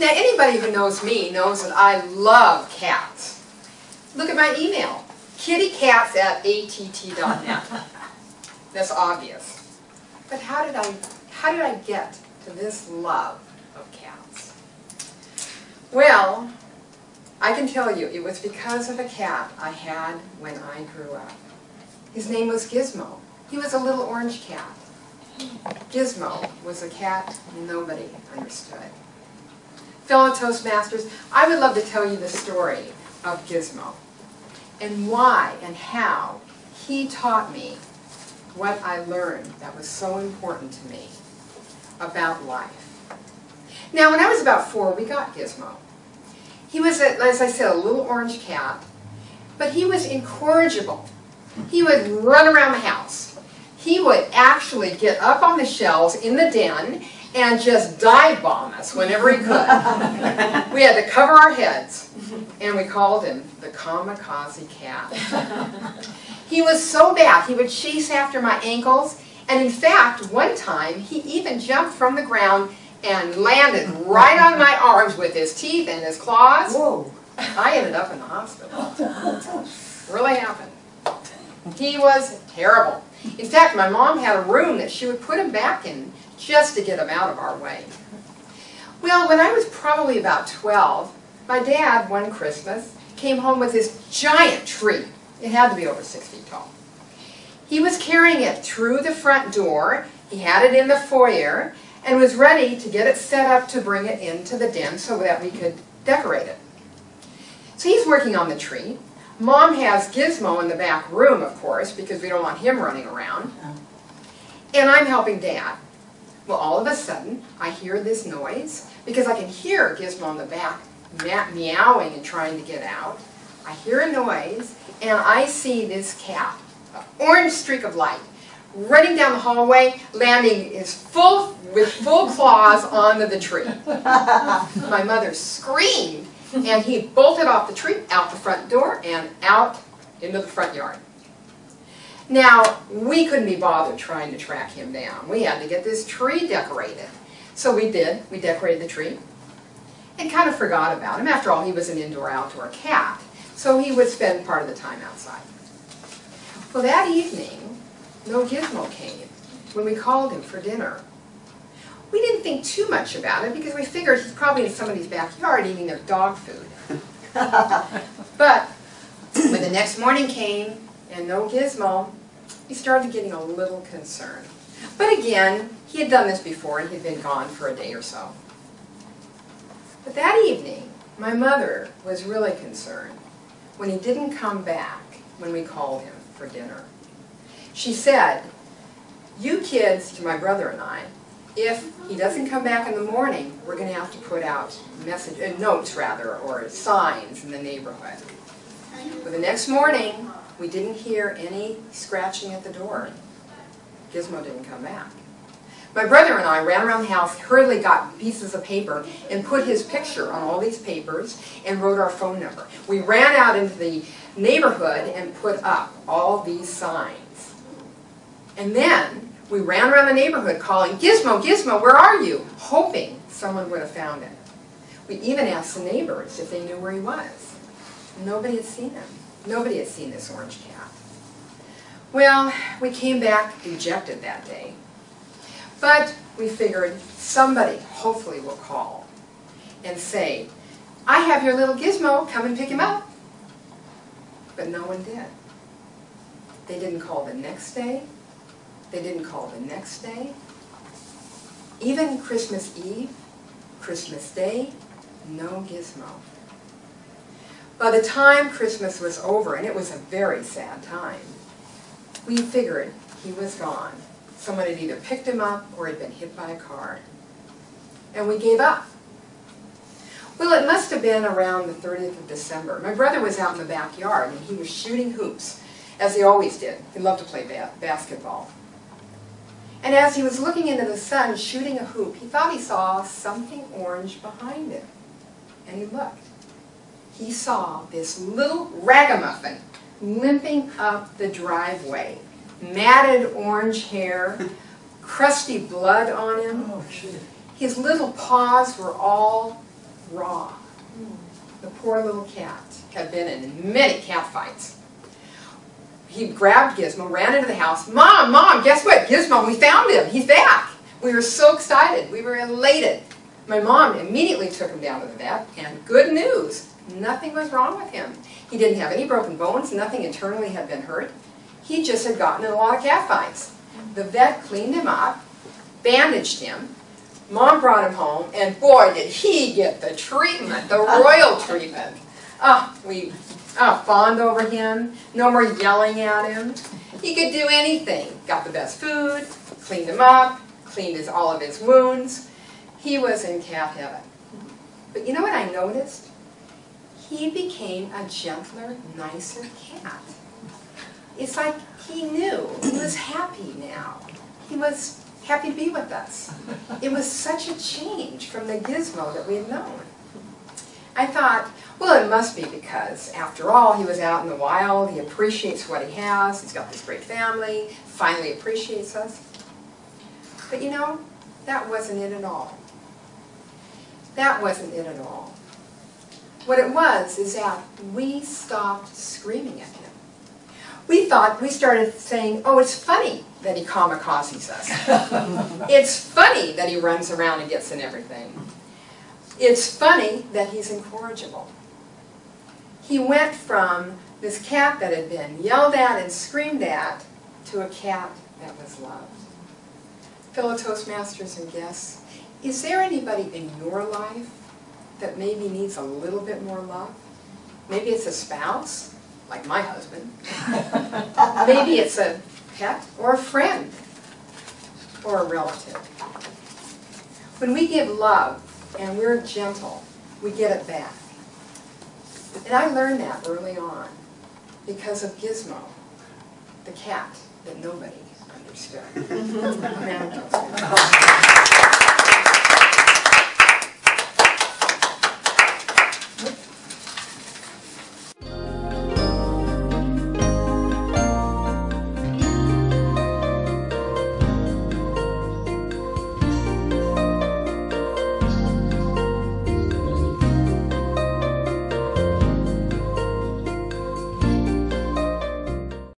Now, anybody who knows me knows that I love cats. Look at my email, kittycats@att.net. That's obvious. But how did I get to this love of cats? Well, I can tell you it was because of a cat I had when I grew up. His name was Gizmo. He was a little orange cat. Gizmo was a cat nobody understood. Fellow Toastmasters, I would love to tell you the story of Gizmo and why and how he taught me what I learned that was so important to me about life. Now, when I was about 4, we got Gizmo. He was, as I said, a little orange cat, but he was incorrigible. He would run around the house. He would actually get up on the shelves in the den and just dive bomb us whenever he could. We had to cover our heads, and we called him the kamikaze cat. He was so bad, he would chase after my ankles, and in fact, one time, he even jumped from the ground and landed right on my arms with his teeth and his claws. Whoa. I ended up in the hospital. Really happened. He was terrible. In fact, my mom had a room that she would put him back in just to get him out of our way. Well, when I was probably about 12, my dad, one Christmas, came home with this giant tree. It had to be over 6 feet tall. He was carrying it through the front door. He had it in the foyer and was ready to get it set up to bring it into the den so that we could decorate it. So he's working on the tree. Mom has Gizmo in the back room, of course, because we don't want him running around. And I'm helping Dad. Well, all of a sudden, I hear this noise, because I can hear Gizmo in the back meowing and trying to get out. I hear a noise, and I see this cat, an orange streak of light, running down the hallway, landing with full claws onto the tree. My mother screamed, and he bolted off the tree, out the front door, and out into the front yard. Now, we couldn't be bothered trying to track him down. We had to get this tree decorated. So we did. We decorated the tree and kind of forgot about him. After all, he was an indoor-outdoor cat, so he would spend part of the time outside. Well, that evening, no Gizmo came when we called him for dinner. We didn't think too much about it because we figured he's probably in somebody's backyard eating their dog food. But when the next morning came and no Gizmo, we started getting a little concerned. But again, he had done this before and he'd been gone for a day or so. But that evening, my mother was really concerned when he didn't come back when we called him for dinner. She said, "You kids," to my brother and I, "if he doesn't come back in the morning, we're going to have to put out notes or signs in the neighborhood." But the next morning, we didn't hear any scratching at the door. Gizmo didn't come back. My brother and I ran around the house, hurriedly got pieces of paper, and put his picture on all these papers and wrote our phone number. We ran out into the neighborhood and put up all these signs. And then we ran around the neighborhood calling, "Gizmo, Gizmo, where are you?" hoping someone would have found him. We even asked the neighbors if they knew where he was. Nobody had seen him. Nobody had seen this orange cat. Well, we came back dejected that day. But we figured somebody hopefully will call and say, "I have your little Gizmo, come and pick him up." But no one did. They didn't call the next day. They didn't call the next day. Even Christmas Eve, Christmas Day, no Gizmo. By the time Christmas was over, and it was a very sad time, we figured he was gone. Someone had either picked him up or had been hit by a car. And we gave up. Well, it must have been around the 30th of December. My brother was out in the backyard and he was shooting hoops, as he always did. He loved to play basketball. And as he was looking into the sun shooting a hoop, he thought he saw something orange behind him. And he looked. He saw this little ragamuffin limping up the driveway. Matted orange hair, crusty blood on him. Oh, shit. His little paws were all raw. The poor little cat had been in many cat fights. He grabbed Gizmo, ran into the house. Mom, Mom, guess what? Gizmo, we found him. He's back. We were so excited. We were elated. My mom immediately took him down to the vet, and good news, nothing was wrong with him. He didn't have any broken bones, nothing internally had been hurt. He just had gotten in a lot of cat fights. The vet cleaned him up, bandaged him. Mom brought him home, and boy, did he get the treatment, the royal treatment. We fawned over him, no more yelling at him. He could do anything. Got the best food, cleaned him up, cleaned all of his wounds. He was in cat heaven. But you know what I noticed? He became a gentler, nicer cat. It's like he knew. He was happy now. He was happy to be with us. It was such a change from the Gizmo that we had known. I thought, well, it must be because, after all, he was out in the wild. He appreciates what he has. He's got this great family. Finally appreciates us. But you know, that wasn't it at all. That wasn't it at all. What it was is that we stopped screaming at him. We started saying, oh, it's funny that he kamikazes us. It's funny that he runs around and gets in everything. It's funny that he's incorrigible. He went from this cat that had been yelled at and screamed at to a cat that was loved. Fellow Toastmasters and guests, is there anybody in your life that maybe needs a little bit more love? Maybe it's a spouse, like my husband. Maybe it's a pet or a friend or a relative. When we give love and we're gentle, we get it back. And I learned that early on because of Gizmo, the cat that nobody understood.